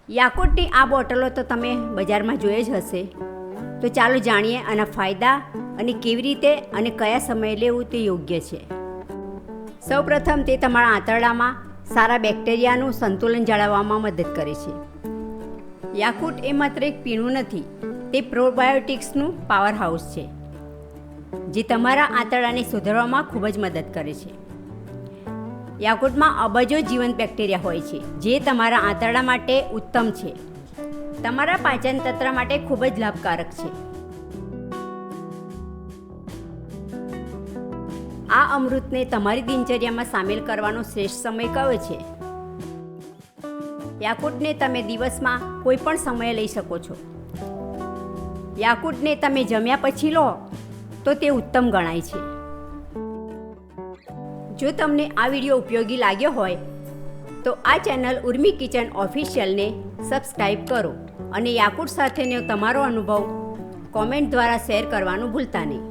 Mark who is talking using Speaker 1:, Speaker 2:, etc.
Speaker 1: યાકુટની આ બોટલો તો તમે બજારમાં જોઈ જ હશે, તો ચાલો જાણીએ આના ફાયદા અને કેવી રીતે અને કયા સમયે લેવું તે યોગ્ય છે. સૌપ્રથમ તે તમારા આંતરડામાં સારા બેક્ટેરિયાનું સંતુલન જાળવવામાં મદદ કરે છે. યાકુટ એ માત્ર એક પીણું નથી, તે પ્રોબાયોટિક્સનું પાવર હાઉસ છે, જે તમારા આંતરડાને સુધારવામાં ખૂબ જ મદદ કરે છે. યાકુટમાં અબજો જીવંત બેક્ટેરિયા હોય છે, જે તમારા આંતરડા માટે ઉત્તમ છે, તમારા પાચન તંત્ર માટે ખૂબ જ લાભકારક છે. આ અમૃતને તમારી દિનચર્યામાં સામેલ કરવાનો શ્રેષ્ઠ સમય કયો છે? યાકુટને તમે દિવસમાં કોઈ પણ સમયે લઈ શકો છો. યાકુટને તમે જમ્યા પછી લો તો તે ઉત્તમ ગણાય છે. જો તમને આ વિડીયો ઉપયોગી લાગ્યો હોય તો આ ચેનલ ઉર્મી કિચન ઓફિશિયલને સબસ્ક્રાઈબ કરો અને યાકુટ સાથેનો તમારો અનુભવ કોમેન્ટ દ્વારા શેર કરવાનું ભૂલતા નહીં.